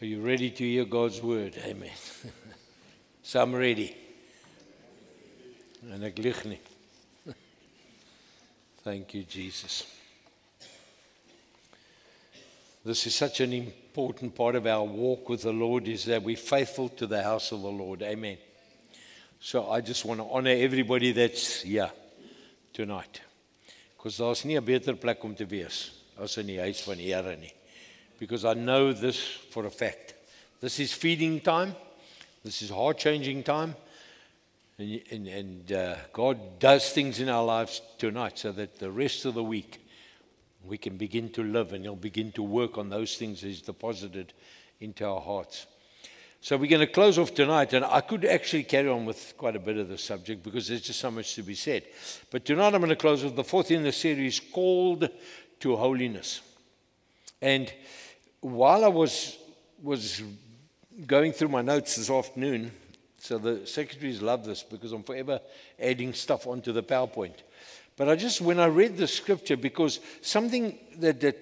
Are you ready to hear God's word? Amen. So I'm ready. And ek lig nie. Thank you, Jesus. This is such an important part of our walk with the Lord, is that we're faithful to the house of the Lord. Amen. So I just want to honor everybody that's here tonight. Because daar's nie 'n beter plek om te wees as in die huis van die Here nie. Because I know this for a fact. This is feeding time. This is heart-changing time. And God does things in our lives tonight so that the rest of the week we can begin to live, and He'll begin to work on those things He's deposited into our hearts. So we're going to close off tonight, and I could actually carry on with quite a bit of the subject because there's just so much to be said. But tonight I'm going to close with the fourth in the series, Called to Holiness. And while I was going through my notes this afternoon, so the secretaries love this because I'm forever adding stuff onto the PowerPoint. But when I read the scripture, because something that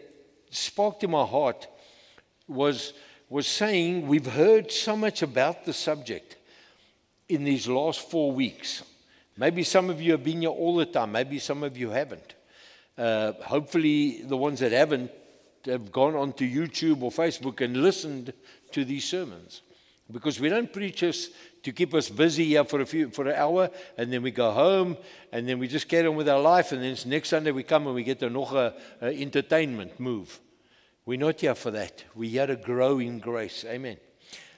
sparked in my heart was saying, we've heard so much about the subject in these last 4 weeks. Maybe some of you have been here all the time. Maybe some of you haven't. Hopefully the ones that haven't have gone onto YouTube or Facebook and listened to these sermons. Because we don't preach us to keep us busy here for an hour, and then we go home, and then we just carry on with our life, and then next Sunday we come and we get nog a entertainment move. We're not here for that. We're here to grow in grace. Amen.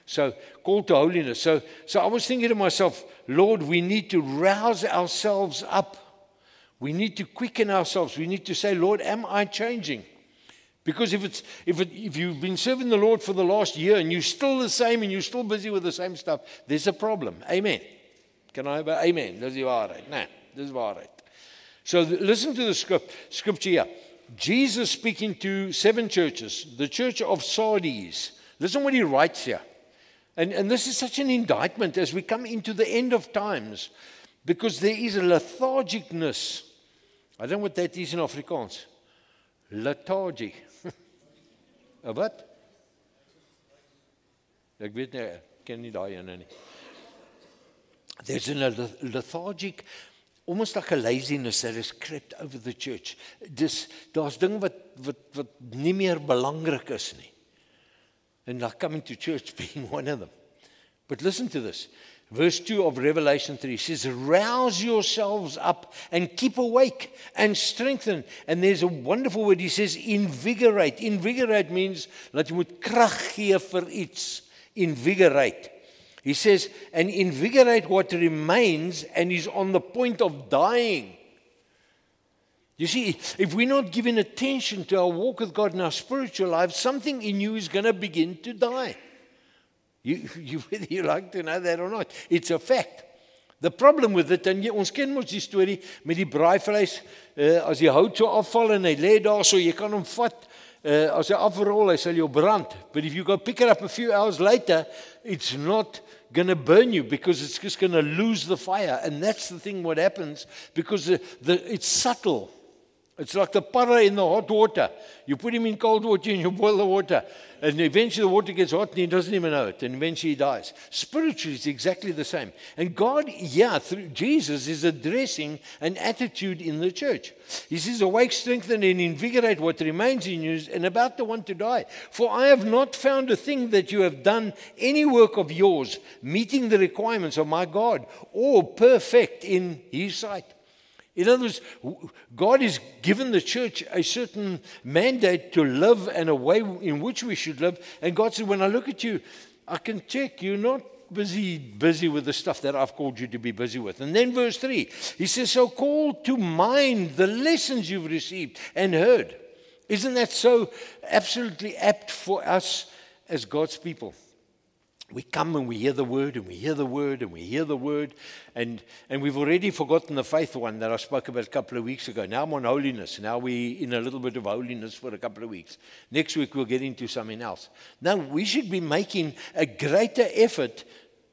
So, called to holiness. So I was thinking to myself, Lord, we need to rouse ourselves up. We need to quicken ourselves. We need to say, Lord, am I changing? Because if you've been serving the Lord for the last year and you're still the same and you're still busy with the same stuff, there's a problem. Amen. Can I have an amen? Dis die waarheid. Nee, dis waarheid. So listen to the scripture here. Jesus speaking to 7 churches, the church of Sardis. Listen what he writes here. And this is such an indictment as we come into the end of times, because there is a lethargicness. I don't know what that is in Afrikaans. Lethargy. Wat? Ek weet nie, ken nie daai ene nie. There's a lethargic, almost like a laziness that has crept over the church. Daar's dinge wat nie meer belangrik is nie. And like coming to church being one of them. But listen to this. Verse 2 of Revelation 3 says, rouse yourselves up and keep awake and strengthen. And there's a wonderful word. He says, invigorate. Invigorate means dat jy moet krag gee vir iets. Invigorate. He says, and invigorate what remains and is on the point of dying. You see, if we're not giving attention to our walk with God in our spiritual life, something in you is going to begin to die. Whether you like to know that or not, it's a fact. The problem with it, en ons ken mos die storie met die braaivleis, as die hout so afval en hy lê daar so, jy kan hom vat, as hy afrol, hy sal jou brand. But if you go pick it up a few hours later, it's not going to burn you because it's just going to lose the fire. And that's the thing what happens, because it's subtle. It's like the para in the hot water. You put him in cold water and you boil the water. And eventually the water gets hot and he doesn't even know it. And eventually he dies. Spiritually, it's exactly the same. And God, through Jesus, is addressing an attitude in the church. He says, awake, strengthen, and invigorate what remains in you and about the one to die. For I have not found a thing that you have done any work of yours, meeting the requirements of my God, or perfect in His sight. In other words, God has given the church a certain mandate to live and a way in which we should live. And God said, when I look at you, I can check you're not busy with the stuff that I've called you to be busy with. And then verse 3, he says, so call to mind the lessons you've received and heard. Isn't that so absolutely apt for us as God's people? We come and we hear the word and we hear the word and we hear the word, and we've already forgotten the faith one that I spoke about a couple of weeks ago. Now I'm on holiness. Now we're in a little bit of holiness for a couple of weeks. Next week we'll get into something else. Now we should be making a greater effort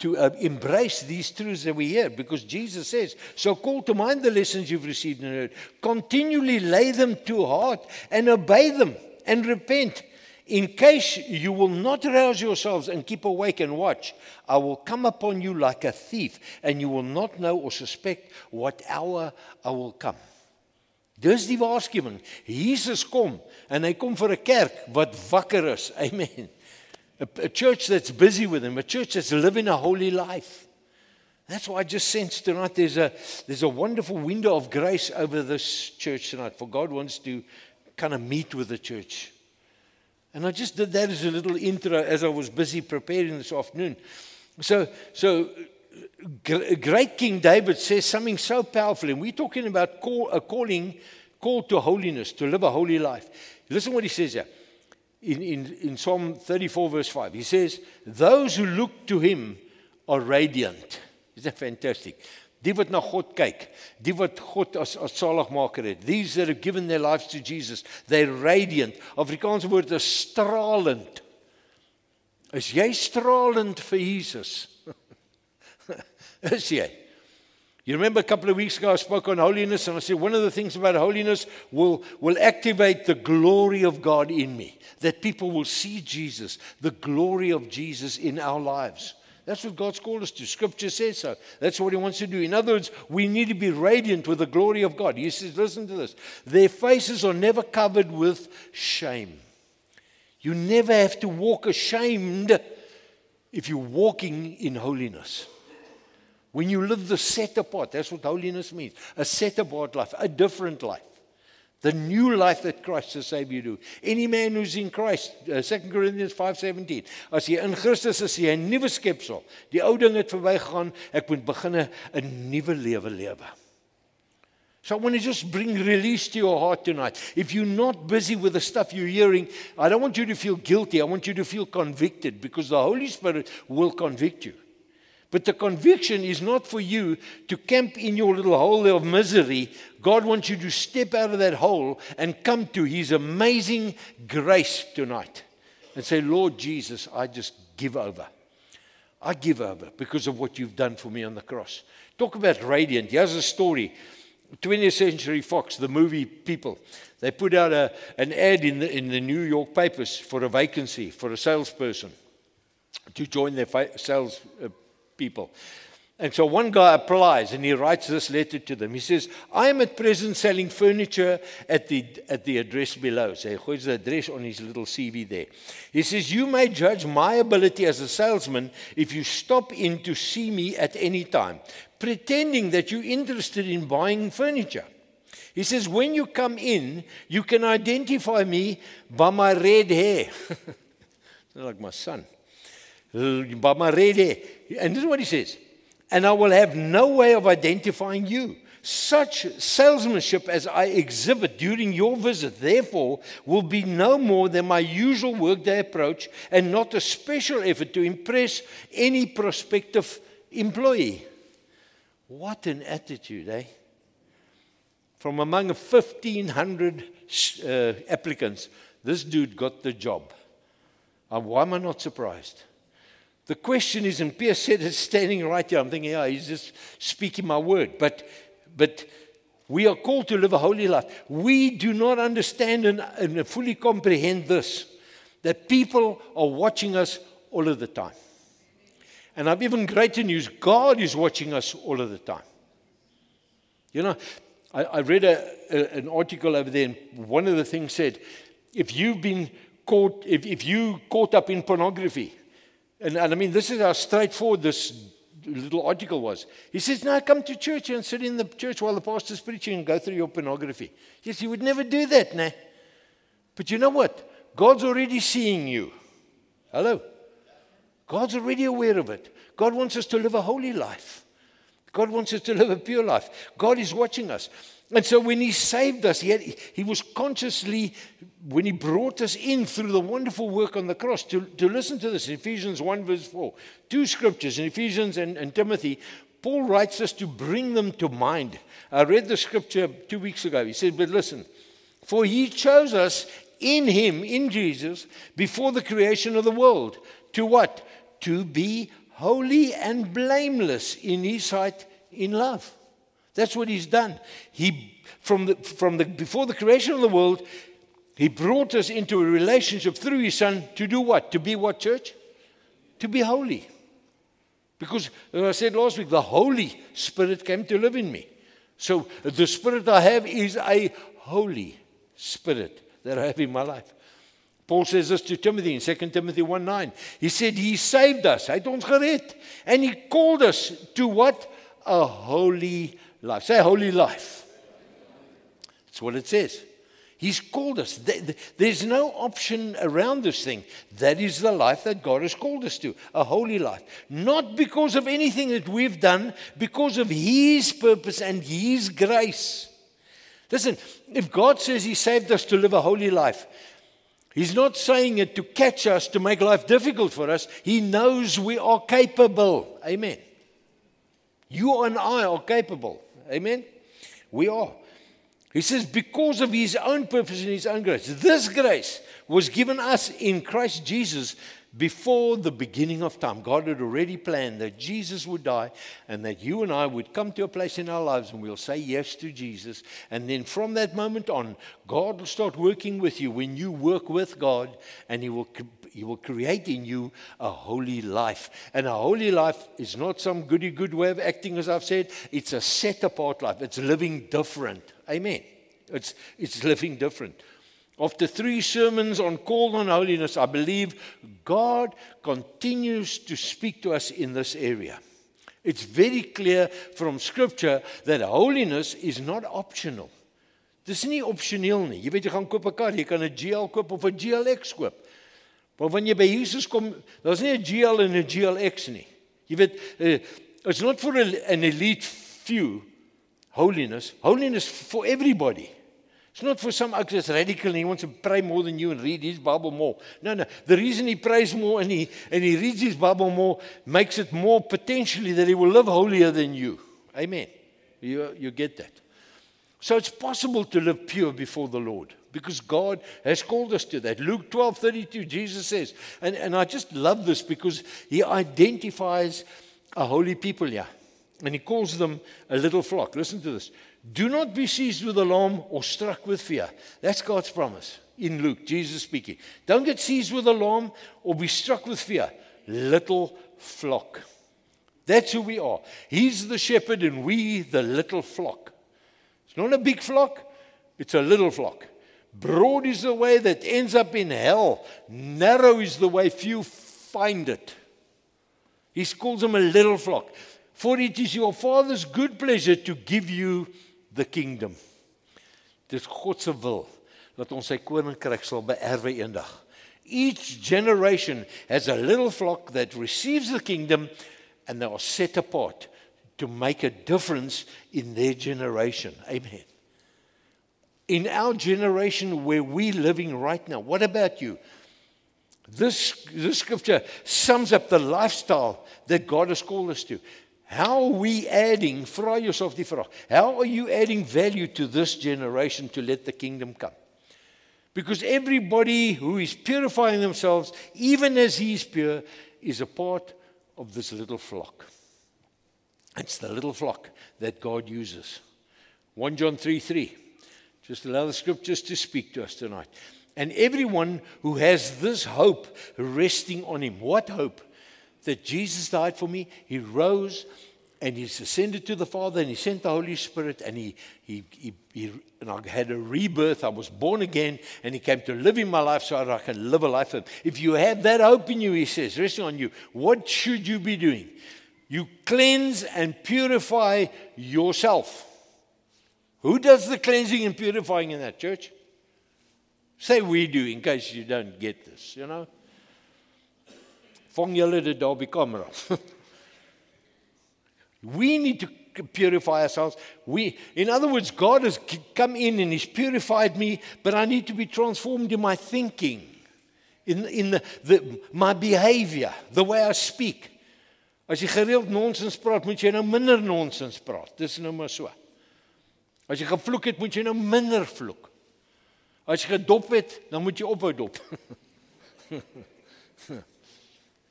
to embrace these truths that we hear, because Jesus says, so call to mind the lessons you've received and heard. Continually lay them to heart and obey them and repent. In case you will not rouse yourselves and keep awake and watch, I will come upon you like a thief, and you will not know or suspect what hour I will come. Dis die waarskuwing. Jesus kom, en hy kom vir 'n kerk wat wakker is. Amen. A church that's busy with him, a church that's living a holy life. That's why I just sense tonight there's a wonderful window of grace over this church tonight, for God wants to kind of meet with the church. And I just did that as a little intro as I was busy preparing this afternoon. So great King David says something so powerful, and we're talking about a call to holiness, to live a holy life. Listen what he says here. In Psalm 34 verse 5, he says, those who look to him are radiant. Is that fantastic? Die wat na God kyk, die wat God as saligmaker het, these that have given their lives to Jesus, they're radiant. Afrikaanse woord is stralend. Is jy stralend vir Jesus? Is jy? You remember a couple of weeks ago I spoke on holiness, and I said one of the things about holiness will activate the glory of God in me. That people will see Jesus, the glory of Jesus in our lives. That's what God's called us to. Scripture says so. That's what he wants to do. In other words, we need to be radiant with the glory of God. He says, listen to this. Their faces are never covered with shame. You never have to walk ashamed if you're walking in holiness. When you live the set apart, that's what holiness means. A set apart life, a different life. The new life that Christ the Savior do. Any man who's in Christ, 2 Corinthians 5:17. As jy in Christus is, jy 'n nuwe skepsel. Die ou ding het verbygegaan, ek moet begin 'n nuwe lewe lewe. So I want to just bring release to your heart tonight. If you're not busy with the stuff you're hearing, I don't want you to feel guilty. I want you to feel convicted, because the Holy Spirit will convict you. But the conviction is not for you to camp in your little hole of misery. God wants you to step out of that hole and come to his amazing grace tonight and say, Lord Jesus, I just give over. I give over because of what you've done for me on the cross. Talk about radiant. Here's a story. 20th Century Fox, the movie people, they put out an ad in the New York papers for a vacancy for a salesperson to join their sales people. And so one guy applies and he writes this letter to them. He says, I am at present selling furniture at the address below. So he puts the address on his little CV there. He says, you may judge my ability as a salesman if you stop in to see me at any time, pretending that you're interested in buying furniture. He says, when you come in, you can identify me by my red hair. Like my son. By my red hair. And this is what he says. And I will have no way of identifying you. Such salesmanship as I exhibit during your visit, therefore, will be no more than my usual workday approach and not a special effort to impress any prospective employee. What an attitude, eh? From among 1,500 applicants, this dude got the job. Why am I not surprised? The question is, and Pierre said it's standing right here. I'm thinking, yeah, he's just speaking my word. But we are called to live a holy life. We do not understand and fully comprehend this, that people are watching us all of the time. And I've even greater news, God is watching us all of the time. You know, I read an article over there, and one of the things said, if you've been caught, if you caught up in pornography, and I mean, this is how straightforward this little article was. He says, no, come to church and sit in the church while the pastor's preaching and go through your pornography. Yes, you would never do that, nah. But you know what? God's already seeing you. Hello? God's already aware of it. God wants us to live a holy life. God wants us to live a pure life. God is watching us. And so when he saved us, he was consciously, when he brought us in through the wonderful work on the cross, to listen to this, Ephesians 1 verse 4, two scriptures, in Ephesians and Timothy, Paul writes us to bring them to mind. I read the scripture 2 weeks ago. He said, but listen, for he chose us in him, in Jesus, before the creation of the world. To what? To be holy and blameless in his sight in love. That's what he's done. He, from the before the creation of the world, He brought us into a relationship through His Son to do what? To be what, church? To be holy. Because, as I said last week, the Holy Spirit came to live in me. So the Spirit I have is a Holy Spirit that I have in my life. Paul says this to Timothy in 2 Timothy 1:9. He said, He saved us. Hy het ons gered. And He called us to what? A holy life. Say holy life. That's what it says. He's called us. There's no option around this thing. That is the life that God has called us to, a holy life. Not because of anything that we've done, because of His purpose and His grace. Listen, if God says He saved us to live a holy life, He's not saying it to catch us, to make life difficult for us. He knows we are capable. Amen. You and I are capable. Amen. We are. He says, because of His own purpose and His own grace. This grace was given us in Christ Jesus before the beginning of time. God had already planned that Jesus would die and that you and I would come to a place in our lives and we'll say yes to Jesus. And then from that moment on, God will start working with you when you work with God, and He will create in you a holy life. And a holy life is not some goody-good way of acting, as I've said. It's a set-apart life. It's living different. Amen. It's living different. After 3 sermons on call on holiness, I believe God continues to speak to us in this area. It's very clear from Scripture that holiness is not optional. Dis nie opsioneel nie. Jy weet, jy gaan koop 'n kar, jy kan 'n GL koop of 'n GLX koop. Maar wanneer jy by Jesus kom, daar's nie 'n GL en 'n GLX nie. Jy weet, it's not for an elite few, holiness. Holiness for everybody. It's not for some oak that's radical and he wants to pray more than you and read his Bible more. No. The reason he prays more and he reads his Bible more makes it more potentially that he will live holier than you. Amen. You get that. So it's possible to live pure before the Lord because God has called us to that. Luke 12:32, Jesus says, and I just love this because He identifies a holy people here. And He calls them a little flock. Listen to this. Do not be seized with alarm or struck with fear. That's God's promise in Luke, Jesus speaking. Don't get seized with alarm or be struck with fear. Little flock. That's who we are. He's the shepherd and we the little flock. It's not a big flock, it's a little flock. Broad is the way that ends up in hell. Narrow is the way few find it. He calls them a little flock. For it is your Father's good pleasure to give you the kingdom. Dis God se wil dat ons sy koninkryk sal beerwe eendag. Each generation has a little flock that receives the kingdom and they are set apart to make a difference in their generation. Amen. In our generation where we're living right now, what about you? This scripture sums up the lifestyle that God has called us to. How are we adding, vra jouself die vraag, how are you adding value to this generation to let the kingdom come? Because everybody who is purifying themselves, even as he is pure, is a part of this little flock. It's the little flock that God uses. 1 John 3:3. Just allow the scriptures to speak to us tonight. And everyone who has this hope resting on him. What hope? That Jesus died for me, He rose, and He's ascended to the Father, and He sent the Holy Spirit, and and I had a rebirth. I was born again, and He came to live in my life so that I can live a life with Him. If you have that hope in you, He says, resting on you, what should you be doing? You cleanse and purify yourself. Who does the cleansing and purifying in that, church? Say we do, in case you don't get this, you know. Vang julle dit daar by kamera. We need to purify ourselves. In other words, God has come in and He's purified me, but I need to be transformed in my thinking, in my behavior, the way I speak. As jy gereeld nonsens praat, moet jy nou minder nonsens praat. Dis nou maar so. As jy gevloek het, moet jy nou minder vloek. As jy gedop het, dan moet jy ophou dop.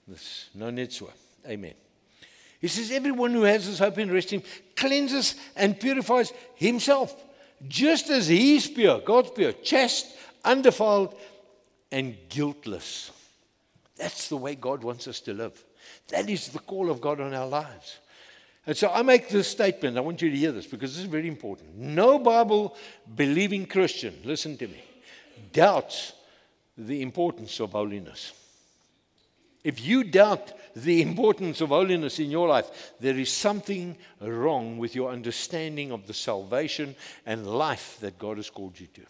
This, no net so. Amen. He says, everyone who has this hope in resting cleanses and purifies himself, just as He's pure, God's pure, chaste, undefiled, and guiltless. That's the way God wants us to live. That is the call of God on our lives. And so I make this statement. I want you to hear this because this is very important. No Bible-believing Christian, listen to me, doubts the importance of holiness. If you doubt the importance of holiness in your life, there is something wrong with your understanding of the salvation and life that God has called you to.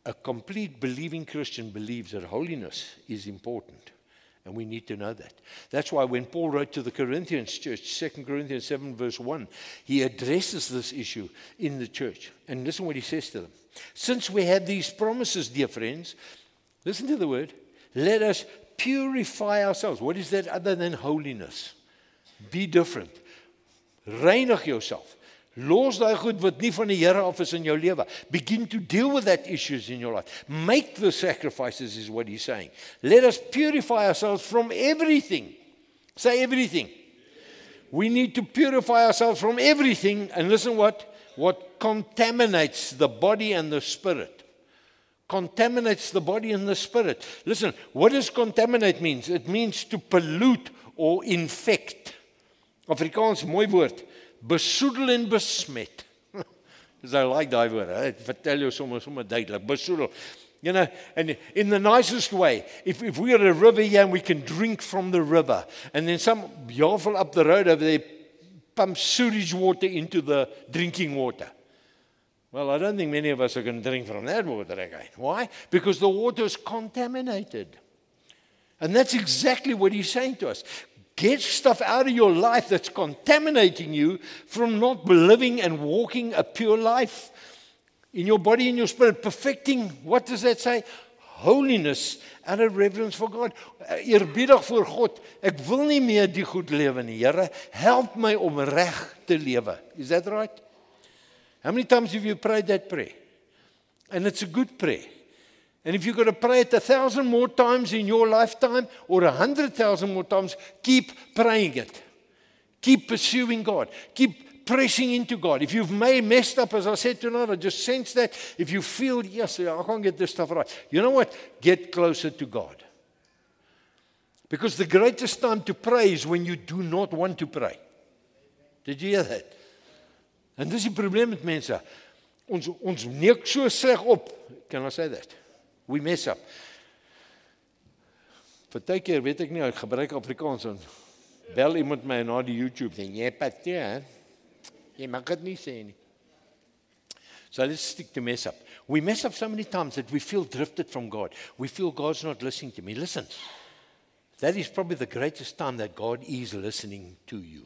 A complete believing Christian believes that holiness is important, and we need to know that. That's why when Paul wrote to the Corinthians church, 2 Corinthians 7 verse 1, he addresses this issue in the church. And listen what he says to them. Since we have these promises, dear friends, listen to the word, let us purify ourselves. What is that other than holiness? Be different. Reinig yourself. Los daai goed wat nie van die Here af is in jou lewe. Begin to deal with that issues in your life. Make the sacrifices is what he's saying. Let us purify ourselves from everything. Say everything. We need to purify ourselves from everything. And listen what contaminates the body and the spirit. Contaminates the body and the spirit. Listen, what does contaminate means? It means to pollute or infect. Afrikaans, mooi woord. Besoedel en besmet. I like daai woord. Ek vertel jou sommer duidelik. Besoedel. You know, and in the nicest way, if we are a river here and we can drink from the river, and then some javel up the road over there pump sewage water into the drinking water. Well, I don't think many of us are going to drink from that water again. Why? Because the water is contaminated. And that's exactly what he's saying to us. Get stuff out of your life that's contaminating you from not living and walking a pure life in your body and your spirit. Perfecting, what does that say? Holiness out of reverence for God. Eerbiedig voor God. Ek wil nie meer die goed lewe nie. Here, help my om reg te lewe. Is that right? How many times have you prayed that prayer? And it's a good prayer. And if you've got to pray it 1,000 more times in your lifetime or 100,000 more times, keep praying it. Keep pursuing God. Keep pressing into God. If you've messed up, as I said tonight, I just sense that. If you feel, yes, I can't get this stuff right. You know what? Get closer to God. Because the greatest time to pray is when you do not want to pray. Did you hear that? En dis die probleem met mense. Ons neek so sleg op. Can I say that? We mess up. Partykeer weet ek nie, ek gebruik Afrikaans en bel iemand my na die YouTube en jy patie, jy mag dit nie sê nie. So let's stick to mess up. We mess up so many times that we feel drifted from God. We feel God's not listening to me. Listen, that is probably the greatest time that God is listening to you.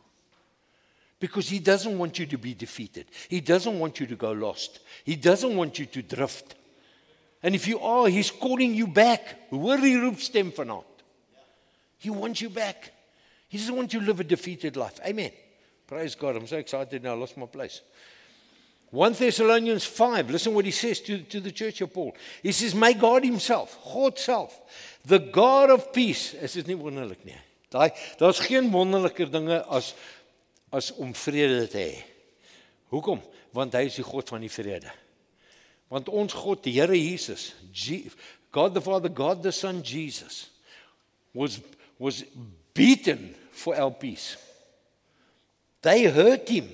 Because He doesn't want you to be defeated. He doesn't want you to go lost. He doesn't want you to drift. And if you are, He's calling you back. Hoor die roepstem vanaand. He wants you back. He doesn't want you to live a defeated life. Amen. Praise God. I'm so excited now. I lost my place. 1 Thessalonians 5. Listen what he says to the church of Paul. He says, may God Himself, God self, the God of peace. Is dit nie wonderlik nie? Daar's geen wonderliker dinge as om vrede te hê. Hoekom? Want Hy is die God van die vrede. Want ons God, die Here Jesus, God the Father, God the Son, Jesus, was beaten for our peace. They hurt Him.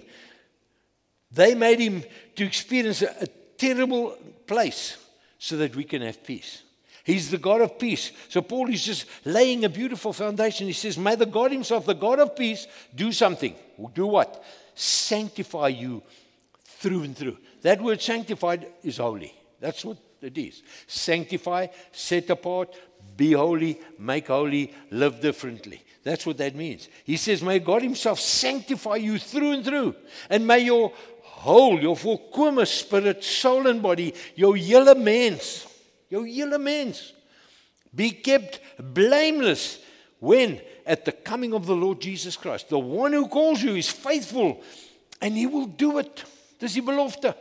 They made Him to experience a terrible place so that we can have peace. He's the God of peace. So Paul is just laying a beautiful foundation. He says, may the God Himself, the God of peace, do something. Do what? Sanctify you through and through. That word sanctified is holy. That's what it is. Sanctify, set apart, be holy, make holy, live differently. That's what that means. He says, may God Himself sanctify you through and through. And may your whole, your volkome spirit, soul and body, your hele mens, be kept blameless when? At the coming of the Lord Jesus Christ. The one who calls you is faithful and He will do it. Dis die belofte.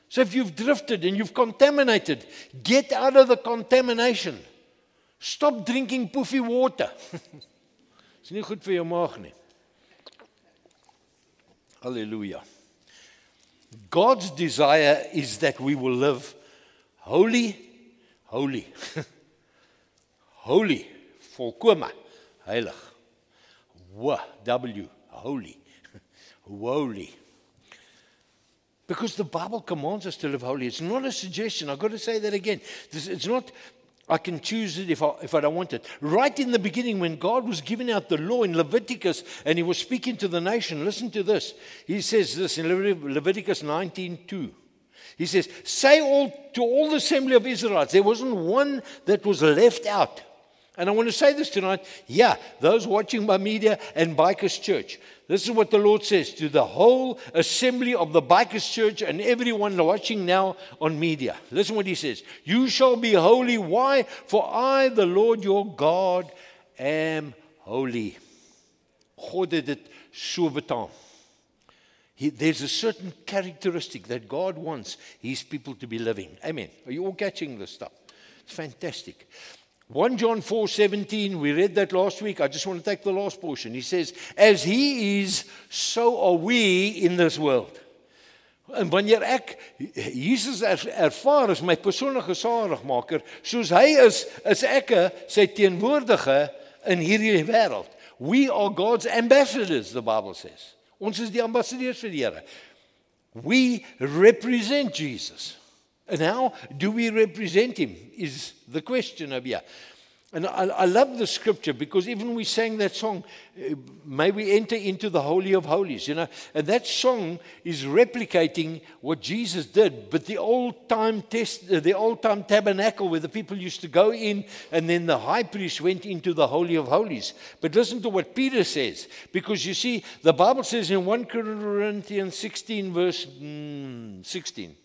So if you've drifted and you've contaminated, get out of the contamination. Stop drinking poofy water. It's nie goed vir jou maag nie. Hallelujah. God's desire is that we will live Holy, holy. Holy, volkome, heilig. W, holy. Holy. Because the Bible commands us to live holy. It's not a suggestion. I've got to say that again. It's not, I can choose it if I don't want it. Right in the beginning, when God was giving out the law in Leviticus, and he was speaking to the nation, listen to this. He says this in Leviticus 19:2. He says, say to all the assembly of Israelites, there wasn't one that was left out. And I want to say this tonight, those watching by media and Bikers Church. This is what the Lord says to the whole assembly of the Bikers Church and everyone watching now on media. Listen what he says. You shall be holy. Why? For I, the Lord your God, am holy. God het dit so betaal. There's a certain characteristic that God wants his people to be living. Amen. Are you all catching this stuff? It's fantastic. 1 John 4:17, we read that last week. I just want to take the last portion. He says, as he is, so are we in this world. En wanneer ek Jesus ervaar as my persoonlike saligmaker, soos hy is ek sy teenwoordige in hierdie wêreld. We are God's ambassadors, the Bible says. Ons is die ambassadeurs vir die Here. We represent Jesus. And how do we represent him is the question of here. And I love the scripture because even we sang that song, may we enter into the Holy of Holies, and that song is replicating what Jesus did, but the old-time tabernacle where the people used to go in and then the high priest went into the Holy of Holies. But listen to what Peter says, because you see, the Bible says in 1 Corinthians 16 verse 16,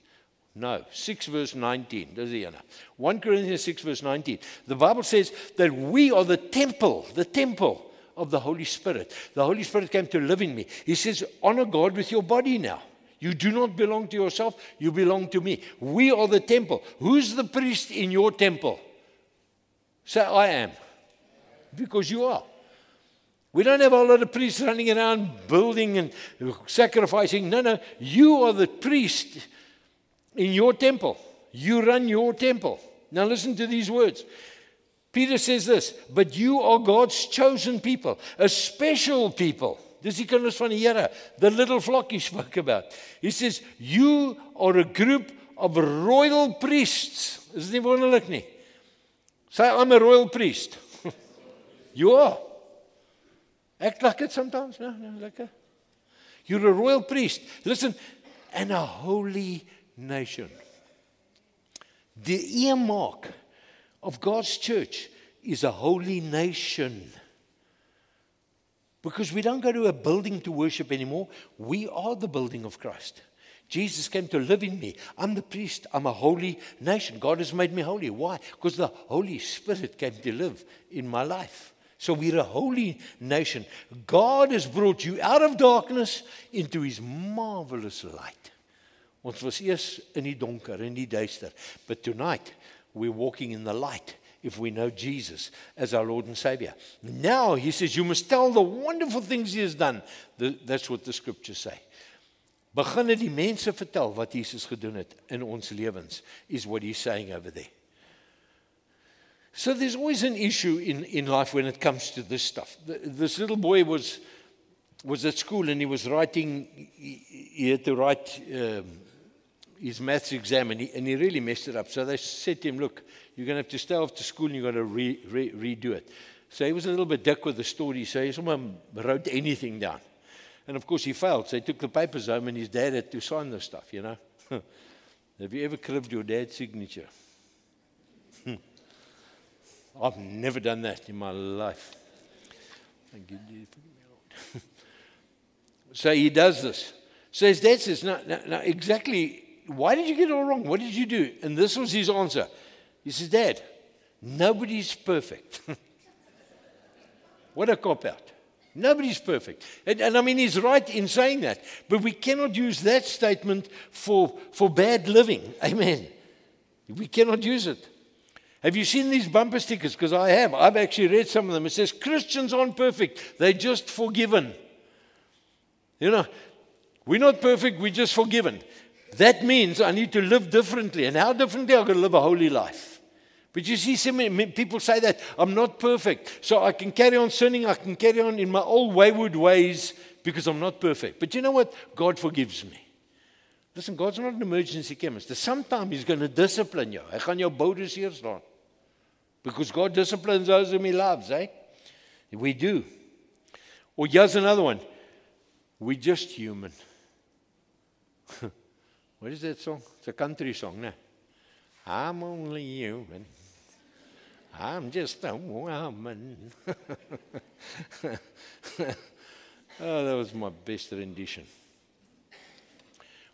no, 6 verse 19. 1 Corinthians 6 verse 19. The Bible says that we are the temple of the Holy Spirit. The Holy Spirit came to live in me. He says, honor God with your body now. You do not belong to yourself, you belong to me. We are the temple. Who's the priest in your temple? Say, I am. Because you are. We don't have a lot of priests running around building and sacrificing. No, you are the priest in your temple. You run your temple. Now listen to these words. Peter says this, but you are God's chosen people, a special people. Dis die kinders van die Here, the little flock he spoke about. He says, you are a group of royal priests. Is dit nie wonderlik nie? Say, I'm a royal priest. You are. Act like it sometimes. No, like it. You're a royal priest. Listen, and a holy nation. The earmark of God's church is a holy nation. Because we don't go to a building to worship anymore. We are the building of Christ. Jesus came to live in me. I'm the priest. I'm a holy nation. God has made me holy. Why? Because the Holy Spirit came to live in my life. So we're a holy nation. God has brought you out of darkness into his marvelous light. Ons was eers in die donker, in die duister. But tonight, we're walking in the light if we know Jesus as our Lord and Savior. Now, he says, you must tell the wonderful things he has done. That's what the scriptures say. Begin die mense vertel wat Jesus gedoen het in ons lewens, is what he's saying over there. So there's always an issue in life when it comes to this stuff. This little boy was at school and he was writing, he had to write his maths exam and he really messed it up. So they said to him, look, you're going to have to stay after school and you've got to redo it. So he was a little bit dick with the story, so he someone wrote anything down. And of course he failed, so he took the papers home and his dad had to sign the stuff, you know. Have you ever cribbed your dad's signature? I've never done that in my life. Thank you, Jesus. So he does this. So his dad says, no, exactly, why did you get it all wrong? What did you do? And this was his answer. He says, Dad, nobody's perfect. What a cop-out. Nobody's perfect. And I mean, he's right in saying that. But we cannot use that statement for bad living. Amen. We cannot use it. Have you seen these bumper stickers? Because I have. I've actually read some of them. It says, Christians aren't perfect. They're just forgiven. You know, we're not perfect. We're just forgiven. That means I need to live differently. And how differently? I'm going to live a holy life. But you see, so many people say that I'm not perfect. So I can carry on sinning. I can carry on in my old wayward ways because I'm not perfect. But you know what? God forgives me. Listen, God's not an emergency chemist. Sometimes He's going to discipline you. Hy gaan jou bouders hier staan. Because God disciplines those whom He loves, eh? We do. Or here's another one. We're just human. What is that song? It's a country song, no? I'm only human. I'm just a woman. Oh, that was my best rendition.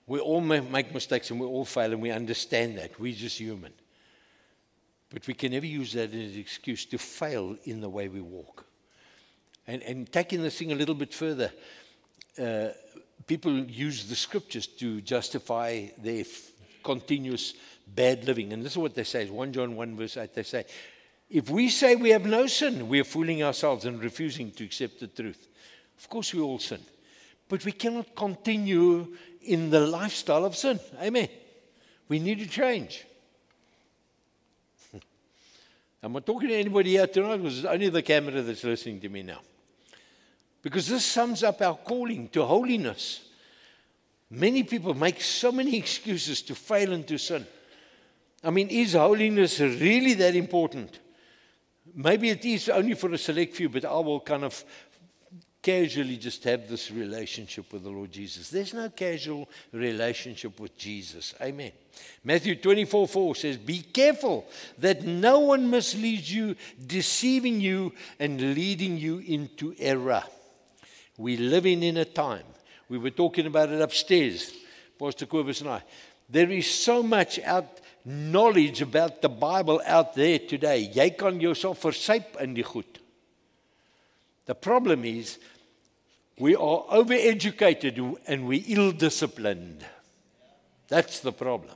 We all make mistakes and we all fail, and we understand that. We're just human. But we can never use that as an excuse to fail in the way we walk. And taking this thing a little bit further, people use the scriptures to justify their continuous bad living. And this is what they say. 1 John 1 verse 8, they say, if we say we have no sin, we are fooling ourselves and refusing to accept the truth. Of course we all sin. But we cannot continue in the lifestyle of sin. Amen. We need to change. I'm not talking to anybody here tonight because it's only the camera that's listening to me now. Because this sums up our calling to holiness. Many people make so many excuses to fail and to sin. I mean, is holiness really that important? Maybe it is only for a select few, but I will kind of casually just have this relationship with the Lord Jesus. There's no casual relationship with Jesus. Amen. Matthew 24:4 says, be careful that no one misleads you, deceiving you and leading you into error. We're living in a time. We were talking about it upstairs, Pastor Kobus and I. There is so much knowledge about the Bible out there today. Jy kan jouself versuip in die goed. The problem is, we are overeducated and we're ill-disciplined. That's the problem.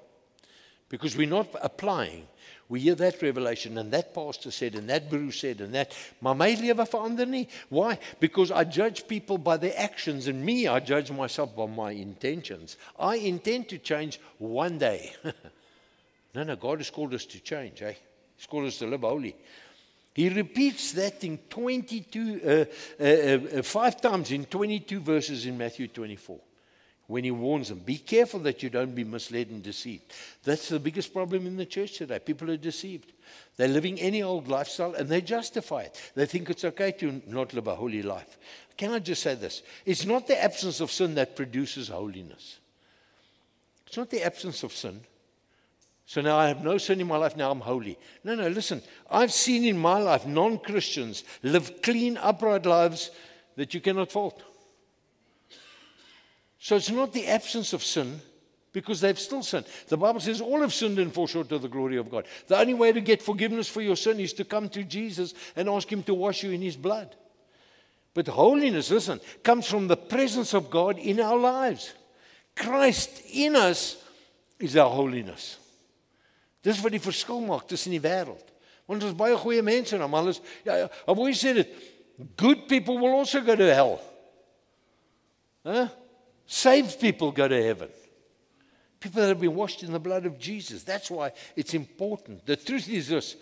Because we're not applying. We hear that revelation and that pastor said and that Bruce said and that. Maar my lewe verander nie. Why? Because I judge people by their actions, and me, I judge myself by my intentions. I intend to change one day. No, God has called us to change. Eh? He's called us to live holy. He repeats that in 5 times in 22 verses in Matthew 24. When he warns them, be careful that you don't be misled and deceived. That's the biggest problem in the church today. People are deceived. They're living any old lifestyle and they justify it. They think it's okay to not live a holy life. Can I just say this? It's not the absence of sin that produces holiness. It's not the absence of sin. So now I have no sin in my life, now I'm holy. No, listen. I've seen in my life non-Christians live clean, upright lives that you cannot fault. So it's not the absence of sin, because they've still sinned. The Bible says all have sinned and fall short of the glory of God. The only way to get forgiveness for your sin is to come to Jesus and ask Him to wash you in His blood. But holiness, listen, comes from the presence of God in our lives. Christ in us is our holiness. Dis wat die verskil maak tussen die wêreld. Want ons baie goeie mense en almal is, I've always said it, good people will also go to hell. Huh? Saved people go to heaven. People that have been washed in the blood of Jesus. That's why it's important. The truth is this,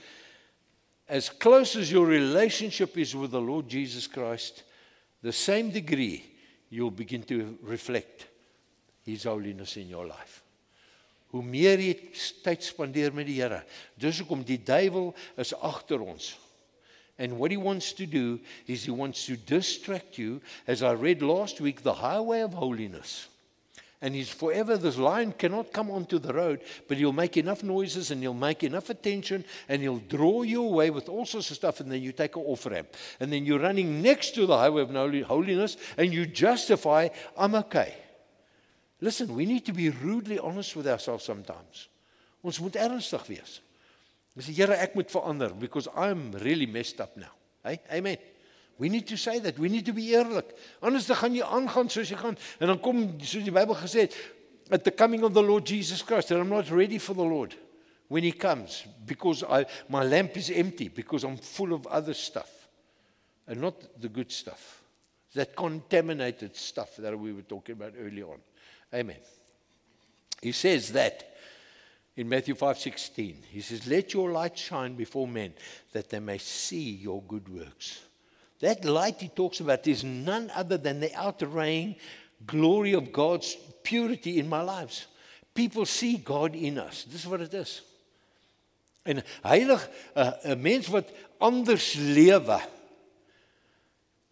as close as your relationship is with the Lord Jesus Christ, the same degree you'll begin to reflect His holiness in your life. Hoe meer jy tyd spandeer met die Here, dis hoekom die duiwel is agter ons. And what he wants to do is he wants to distract you, as I read last week, the highway of holiness. And he's forever, this lion cannot come onto the road, but he'll make enough noises and he'll make enough attention and he'll draw you away with all sorts of stuff, and then you take an off-ramp. And then you're running next to the highway of holiness and you justify, I'm okay. Listen, we need to be rudely honest with ourselves sometimes. Ons moet ernstig wees. Ons sê, Here, ek moet verander because I'm really messed up now. Hey? Amen. We need to say that. We need to be eerlik. Anders dan gaan jy aangaan soos jy gaan. En dan kom, soos die Bybel gesê het, at the coming of the Lord Jesus Christ, and I'm not ready for the Lord when He comes, because my lamp is empty, because I'm full of other stuff, and not the good stuff. That contaminated stuff that we were talking about earlier on. Amen. He says that in Matthew 5:16. He says, let your light shine before men, that they may see your good works. That light he talks about is none other than the outraying glory of God's purity in my lives. People see God in us. This is what it is. En heilig, 'n mens wat anders lewe.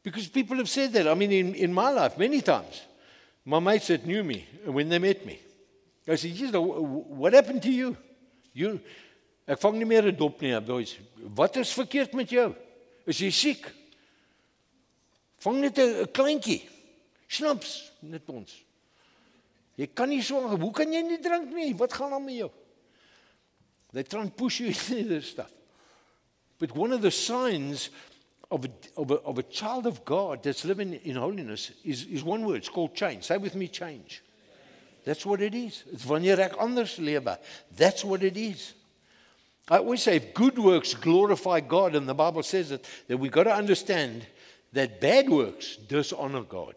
Because people have said that. I mean, in my life, many times, my mates that knew me, when they met me, I said, what happened to you? Ek vang nie meer 'n dop nie, boys. Wat is verkeerd met jou? Is jy siek? Vang net 'n kleintjie. Snaps, net ons. Jy kan nie so, hoe kan jy nie drink nie? Wat gaan aan met jou? They try and push you into this stuff. But one of the signs of a child of God that's living in holiness is one word. It's called change. Say with me, change. That's what it is. It's wanneer ek anders lewe. That's what it is. I always say, if good works glorify God, and the Bible says that we've got to understand that bad works dishonor God.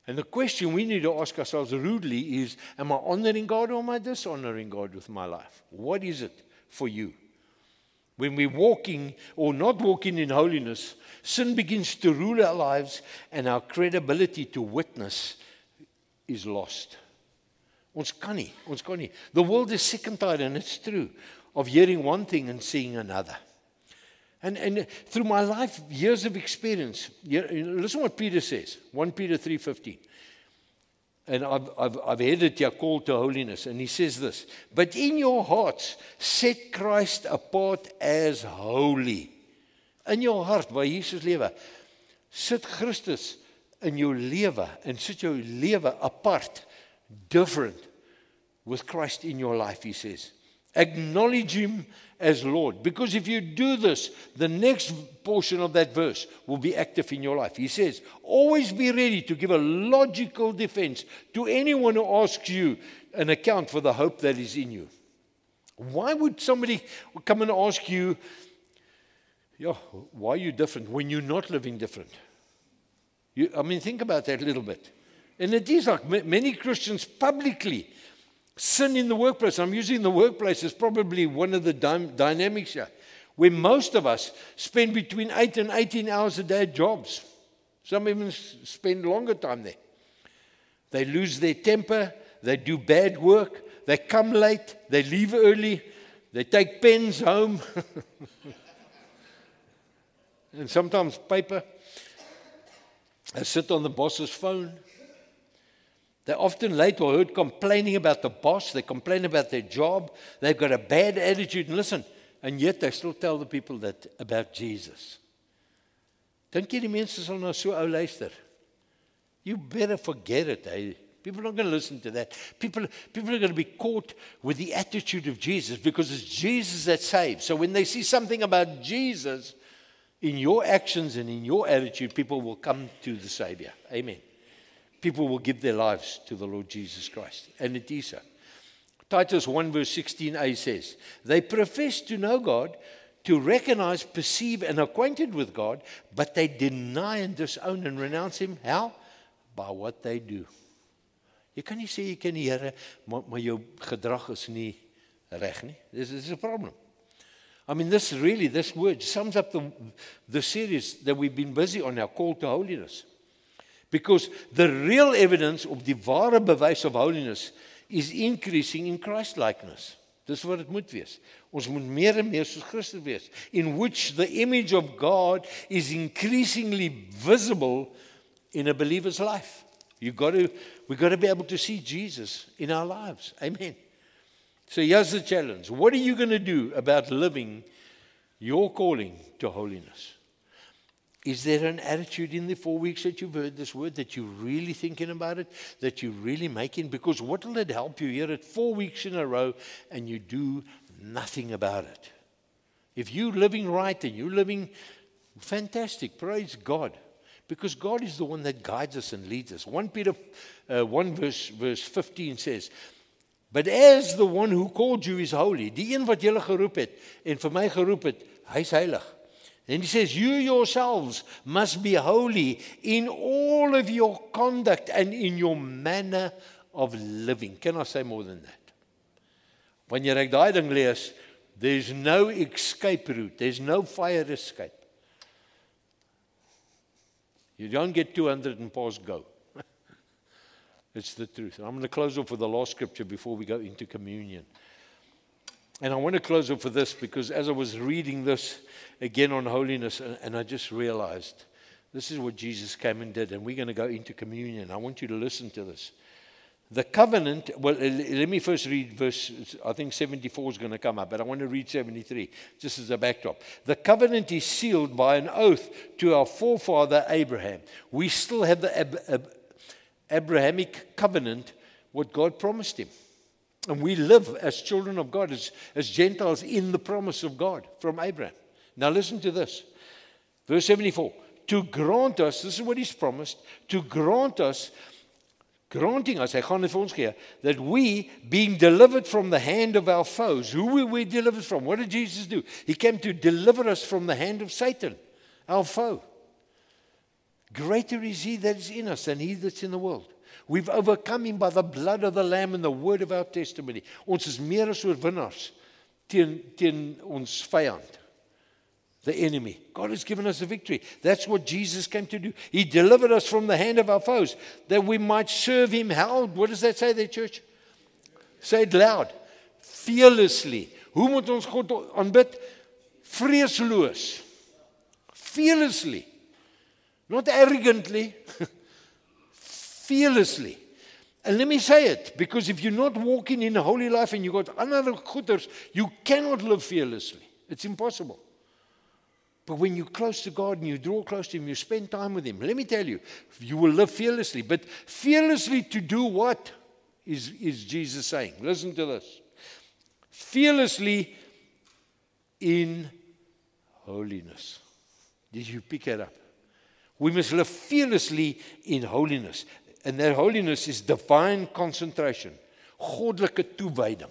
And the question we need to ask ourselves rudely is, am I honoring God or am I dishonoring God with my life? What is it for you? When we're walking or not walking in holiness, sin begins to rule our lives and our credibility to witness is lost. Ons kan nie. The world is sick and tired, and it's true, of hearing one thing and seeing another. And through my life, years of experience, listen what Peter says, 1 Peter 3:15. And I've headed your call to holiness. And he says this, but in your hearts, set Christ apart as holy. In your heart, waar Jesus lewe, sit Christus in jou lewe, en sit jou lewe apart, different, with Christ in your life, he says. Acknowledge him as Lord. Because if you do this, the next portion of that verse will be active in your life. He says, always be ready to give a logical defense to anyone who asks you an account for the hope that is in you. Why would somebody come and ask you, why are you different when you're not living different? Think about that a little bit. And it is like many Christians publicly sin in the workplace. I'm using the workplace as probably one of the dynamics here, where most of us spend between 8 and 18 hours a day at jobs. Some even spend longer time there. They lose their temper, they do bad work, they come late, they leave early, they take pens home, and sometimes paper. They sit on the boss's phone. They're often late or heard complaining about the boss. They complain about their job. They've got a bad attitude. And listen, and yet they still tell the people that about Jesus. Dink jy die mense sal nou so ou luister? You better forget it. Eh? People are not going to listen to that. People are going to be caught with the attitude of Jesus, because it's Jesus that saves. So when they see something about Jesus in your actions and in your attitude, people will come to the Savior. Amen. People will give their lives to the Lord Jesus Christ. And it is so. Titus 1 verse 16a says, they profess to know God, to recognize, perceive, and acquainted with God, but they deny and disown and renounce Him. How? By what they do. Jy kan nie sê jy ken die Here, maar jou gedrag is nie reg nie. This is a problem. This word sums up the series that we've been busy on, our call to holiness. Because the real evidence of die ware bewys of holiness is increasing in Christ-likeness. Dis wat dit moet wees. Ons moet meer en meer soos Christus wees, in which the image of God is increasingly visible in a believer's life. We've got to be able to see Jesus in our lives. Amen. So here's the challenge. What are you going to do about living your calling to holiness? Is there an attitude in the 4 weeks that you've heard this word, that you're really thinking about it, that you're really making? Because what will it help you hear it 4 weeks in a row and you do nothing about it? If you're living right and you're living fantastic, praise God. Because God is the one that guides us and leads us. 1 Peter 1 verse 15 says, but as the one who called you is holy, die een wat julle geroep het en vir my geroep het, hy's heilig. And he says, you yourselves must be holy in all of your conduct and in your manner of living. Can I say more than that? Wanneer ek daai ding lees, there's no escape route. There's no fire escape. You don't get 200 and pass go. It's the truth. And I'm going to close off with the last scripture before we go into communion. And I want to close off with this because as I was reading this again on holiness, and I just realized this is what Jesus came and did, and we're going to go into communion. I want you to listen to this. The covenant, well, let me first read verse, I think 74 is going to come up, but I want to read 73, just as a backdrop. The covenant is sealed by an oath to our forefather Abraham. We still have the Abrahamic covenant, what God promised him. And we live as children of God, as Gentiles in the promise of God from Abraham. Now listen to this. Verse 74. To grant us, this is what he's promised, to grant us, granting us, hy gaan dit vir ons gee, that we, being delivered from the hand of our foes. Who were we delivered from? What did Jesus do? He came to deliver us from the hand of Satan, our foe. Greater is he that is in us than he that's in the world. We've overcome him by the blood of the Lamb and the word of our testimony. Ons is meer as oorwinnaars teen ons vyand, the enemy. God has given us a victory. That's what Jesus came to do. He delivered us from the hand of our foes, that we might serve him. How? What does that say there, church? Say it loud. Fearlessly. Hoe moet ons God aanbid? Vreesloos. Fearlessly. Not arrogantly. Fearlessly. And let me say it, because if you're not walking in a holy life and you've got another goeders, you cannot live fearlessly. It's impossible. But when you're close to God and you draw close to him, you spend time with him, let me tell you, you will live fearlessly. But fearlessly to do what is Jesus saying? Listen to this. Fearlessly in holiness. Did you pick it up? We must live fearlessly in holiness. And that holiness is divine concentration. Goddelike toewyding.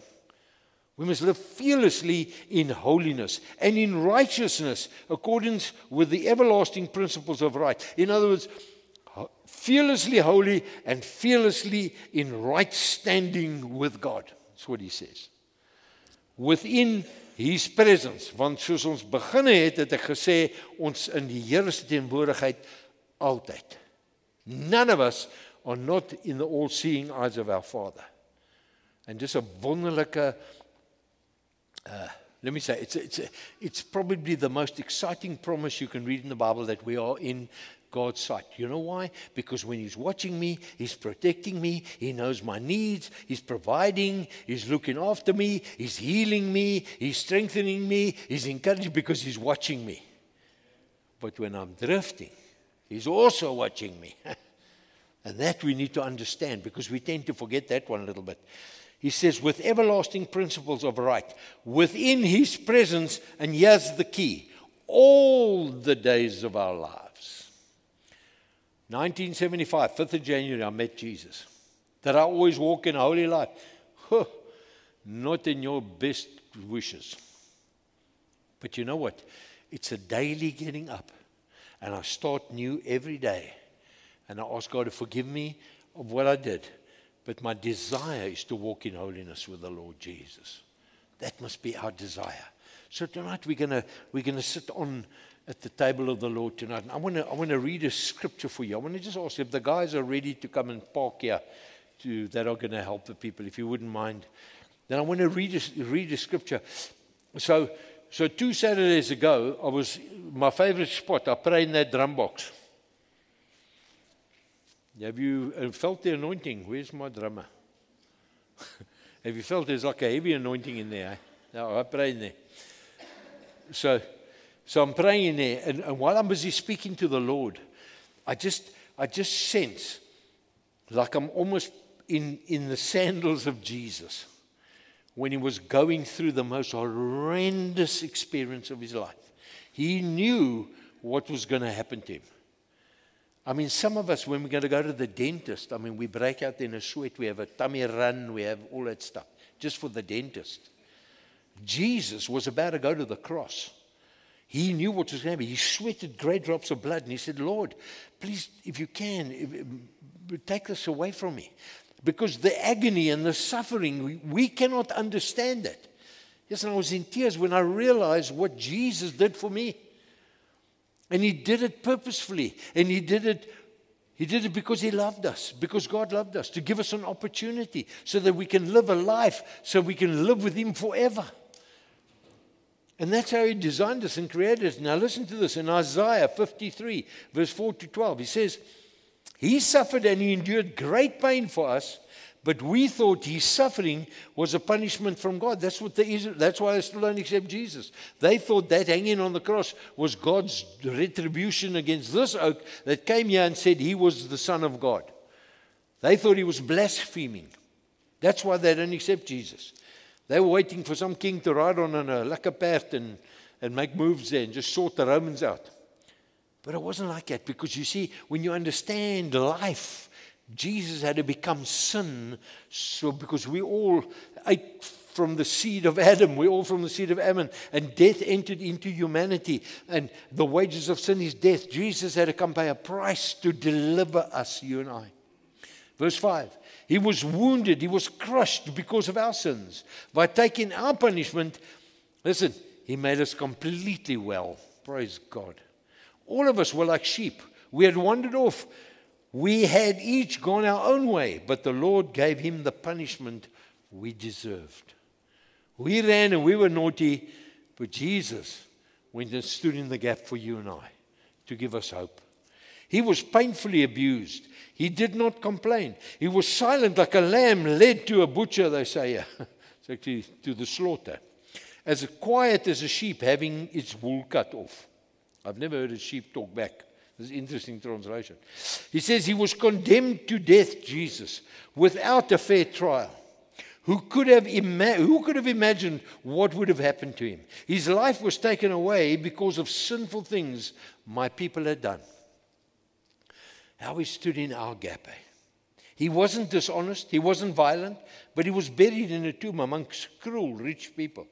We must live fearlessly in holiness and in righteousness, according with the everlasting principles of right. In other words, fearlessly holy and fearlessly in right standing with God. That's what he says. Within his presence. Want soos ons beginne het ek gesê, ons in die Here se teenwoordigheid altyd. None of us are not in the all-seeing eyes of our Father. And just a wonderlike, let me say, it's probably the most exciting promise you can read in the Bible, that we are in God's sight. You know why? Because when he's watching me, he's protecting me, he knows my needs, he's providing, he's looking after me, he's healing me, he's strengthening me, he's encouraging, because he's watching me. But when I'm drifting, he's also watching me. And that we need to understand, because we tend to forget that one a little bit. He says, with everlasting principles of right, within his presence, and here's the key, all the days of our lives. 1975, 5th of January, I met Jesus. Did I always walk in a holy life? Huh, not in your best wishes. But you know what? It's a daily getting up. And I start new every day. And I ask God to forgive me of what I did. But my desire is to walk in holiness with the Lord Jesus. That must be our desire. So tonight we're gonna sit on at the table of the Lord tonight. And I want to read a scripture for you. I want to just ask if the guys are ready to come and park here, that are going to help the people, if you wouldn't mind. Then I want to read a scripture. So 2 Saturdays ago, my favorite spot, I pray in that drum box. Have you felt the anointing? Where's my drummer? Have you felt there's like a heavy anointing in there? No, I pray in there. So I'm praying in there, and while I'm busy speaking to the Lord, I just sense like I'm almost in the sandals of Jesus when he was going through the most horrendous experience of his life. He knew what was going to happen to him. I mean, some of us, when we're going to go to the dentist, I mean, we break out in a sweat, we have a tummy run, we have all that stuff, just for the dentist. Jesus was about to go to the cross. He knew what was going to happen. He sweated great drops of blood, and he said, Lord, please, if you can, take this away from me. Because the agony and the suffering, we cannot understand it. Yes, and I was in tears when I realized what Jesus did for me. And He did it purposefully. And He did it because He loved us, because God loved us, to give us an opportunity so that we can live a life, so we can live with Him forever. And that's how He designed us and created us. Now listen to this. In Isaiah 53, verse 4 to 12, He says, He suffered and He endured great pain for us, but we thought His suffering was a punishment from God. That's why they still don't accept Jesus. They thought that hanging on the cross was God's retribution against this oak that came here and said He was the Son of God. They thought He was blaspheming. That's why they don't accept Jesus. They were waiting for some king to ride on a lekker perd and make moves there and just sort the Romans out. But it wasn't like that, because you see, when you understand life, Jesus had to become sin, so because we all ate from the seed of Adam, we're all from the seed of Ammon, and death entered into humanity, and the wages of sin is death. Jesus had to come pay a price to deliver us, you and I. Verse 5, He was wounded, He was crushed because of our sins. By taking our punishment, listen, He made us completely well. Praise God. All of us were like sheep. We had wandered off. We had each gone our own way, but the Lord gave Him the punishment we deserved. We ran and we were naughty, but Jesus went and stood in the gap for you and I to give us hope. He was painfully abused. He did not complain. He was silent like a lamb led to a butcher, they say. It's actually to the slaughter. As quiet as a sheep having its wool cut off. I've never heard a sheep talk back. This is an interesting translation. He says He was condemned to death, Jesus, without a fair trial. Who could have imagined what would have happened to Him? His life was taken away because of sinful things my people had done. How He stood in our gap. He wasn't dishonest, He wasn't violent, but He was buried in a tomb amongst cruel rich people.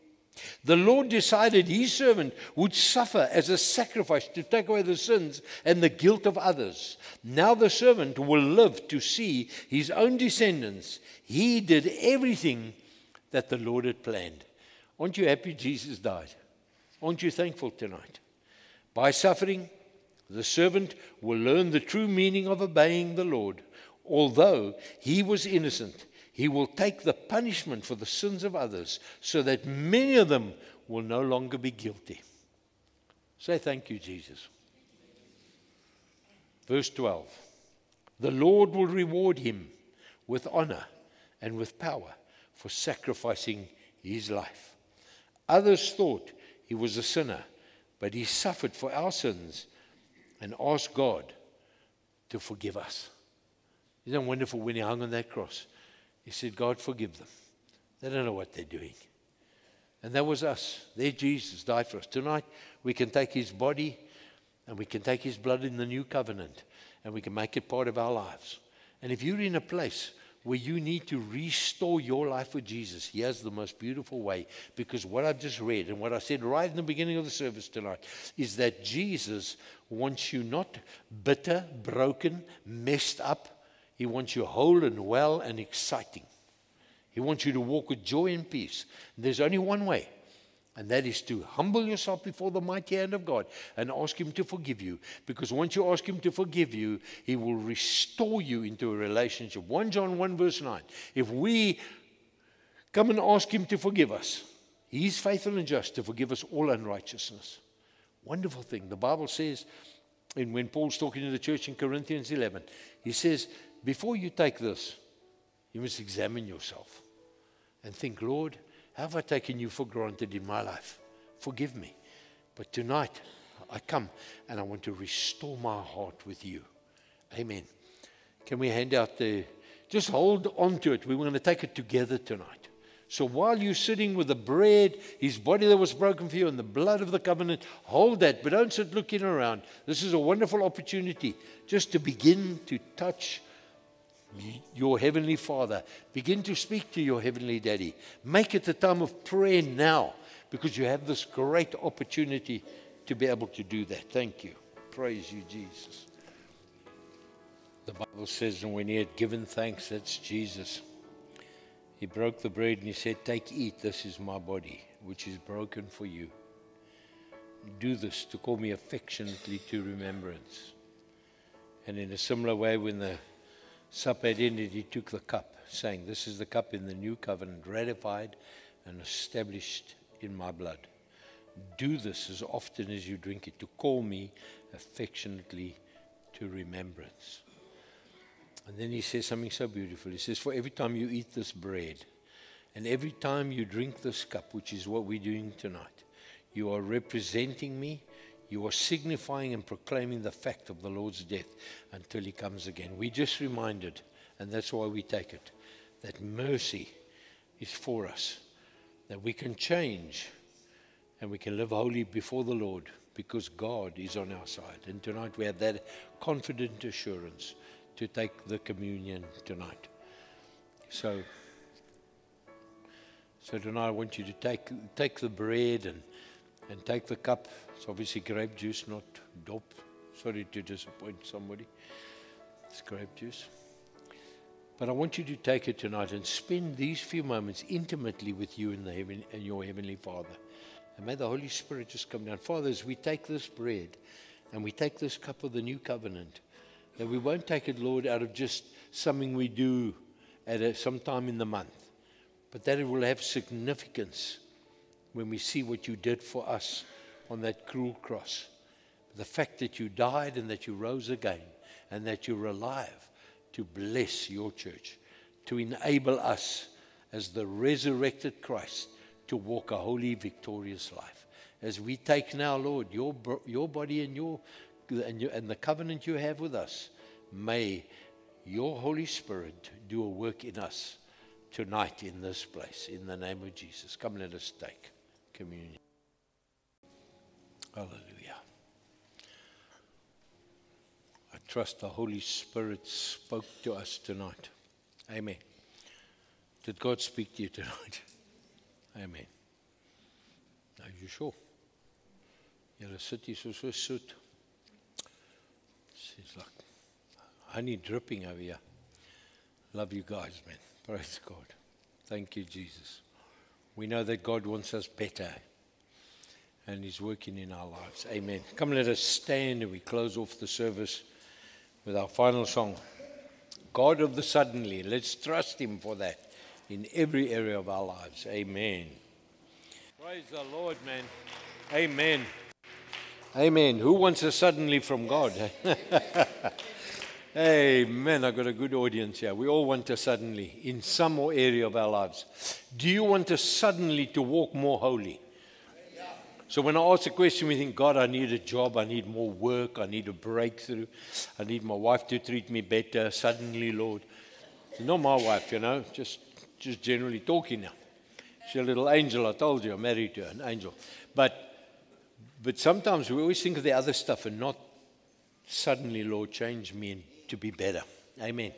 The Lord decided His servant would suffer as a sacrifice to take away the sins and the guilt of others. Now the servant will live to see his own descendants. He did everything that the Lord had planned. Aren't you happy Jesus died? Aren't you thankful tonight? By suffering, the servant will learn the true meaning of obeying the Lord. Although he was innocent, He will take the punishment for the sins of others so that many of them will no longer be guilty. Say thank you, Jesus. Verse 12. The Lord will reward him with honor and with power for sacrificing his life. Others thought he was a sinner, but he suffered for our sins and asked God to forgive us. Isn't it wonderful when he hung on that cross? He said, God, forgive them. They don't know what they're doing. And that was us. There Jesus died for us. Tonight, we can take his body and we can take his blood in the new covenant and we can make it part of our lives. And if you're in a place where you need to restore your life with Jesus, here's the most beautiful way. Because what I've just read and what I said right in the beginning of the service tonight is that Jesus wants you not bitter, broken, messed up. He wants you whole and well and exciting. He wants you to walk with joy and peace. There's only one way, and that is to humble yourself before the mighty hand of God and ask him to forgive you. Because once you ask him to forgive you, he will restore you into a relationship. 1 John 1 verse 9. If we come and ask him to forgive us, he is faithful and just to forgive us all unrighteousness. Wonderful thing. The Bible says, and when Paul's talking to the church in Corinthians 11, he says, before you take this, you must examine yourself and think, Lord, how have I taken you for granted in my life? Forgive me. But tonight, I come and I want to restore my heart with you. Amen. Can we hand out just hold on to it. We're going to take it together tonight. So while you're sitting with the bread, his body that was broken for you, and the blood of the covenant, hold that, but don't sit looking around. This is a wonderful opportunity just to begin to touch your Heavenly Father. Begin to speak to your Heavenly Daddy. Make it a time of prayer now, because you have this great opportunity to be able to do that. Thank you. Praise you, Jesus. The Bible says, and when he had given thanks, that's Jesus, he broke the bread and he said, take, eat, this is my body, which is broken for you. Do this to call me affectionately to remembrance. And in a similar way, when the supper had ended, he took the cup, saying, this is the cup in the new covenant, ratified and established in my blood. Do this as often as you drink it, to call me affectionately to remembrance. And then he says something so beautiful. He says, for every time you eat this bread, and every time you drink this cup, which is what we're doing tonight, you are representing me. You are signifying and proclaiming the fact of the Lord's death until he comes again. We just reminded, and that's why we take it, that mercy is for us, that we can change and we can live holy before the Lord because God is on our side. And tonight we have that confident assurance to take the communion tonight. So tonight I want you to take the bread and take the cup. It's obviously grape juice, not dop. Sorry to disappoint somebody. It's grape juice. But I want you to take it tonight and spend these few moments intimately with you and your Heavenly Father. And may the Holy Spirit just come down. Father, as we take this bread and we take this cup of the new covenant, that we won't take it, Lord, out of just something we do at some time in the month, but that it will have significance when we see what you did for us on that cruel cross. The fact that you died and that you rose again and that you're alive to bless your church, to enable us as the resurrected Christ to walk a holy, victorious life. As we take now, Lord, your body and the covenant you have with us, may your Holy Spirit do a work in us tonight in this place, in the name of Jesus. Come, let us take communion. Hallelujah. I trust the Holy Spirit spoke to us tonight. Amen. Did God speak to you tonight? Amen. Are you sure? Julle sit hier so soet. It's like honey dripping over here. Love you guys, man. Praise God. Thank you, Jesus. We know that God wants us better, and he's working in our lives. Amen. Come, let us stand and we close off the service with our final song. God of the suddenly. Let's trust him for that in every area of our lives. Amen. Praise the Lord, man. Amen. Amen. Who wants a suddenly from God? Amen. I've got a good audience here. We all want a suddenly in some area of our lives. Do you want a suddenly to walk more holy? So when I ask a question, we think, God, I need a job, I need more work, I need a breakthrough, I need my wife to treat me better. Suddenly, Lord. She's not my wife, just generally talking now. She's a little angel, I told you, I married her, an angel. But sometimes we always think of the other stuff and not suddenly, Lord, change me to be better. Amen.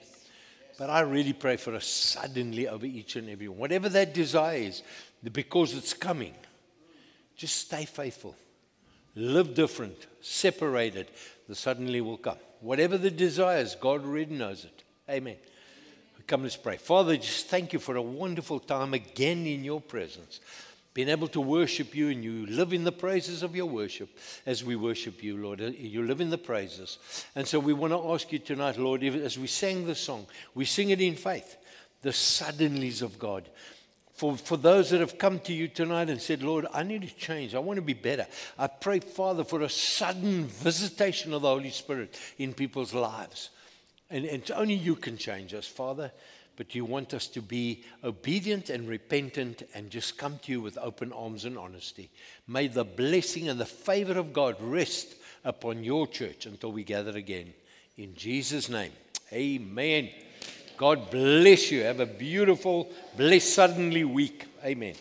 But I really pray for a suddenly over each and every one. Whatever that desire is, because it's coming, just stay faithful. Live different, separated. The suddenly will come. Whatever the desire is, God already knows it. Amen. Come, let's pray. Father, just thank you for a wonderful time again in your presence. Being able to worship you, and you live in the praises of your worship as we worship you, Lord. You live in the praises. And so we want to ask you tonight, Lord, as we sang the song, we sing it in faith, the suddenlies of God. For those that have come to you tonight and said, Lord, I need to change. I want to be better. I pray, Father, for a sudden visitation of the Holy Spirit in people's lives. And only you can change us, Father. But you want us to be obedient and repentant and just come to you with open arms and honesty. May the blessing and the favor of God rest upon your church until we gather again. In Jesus' name, amen. God bless you. Have a beautiful, blessed, suddenly week. Amen.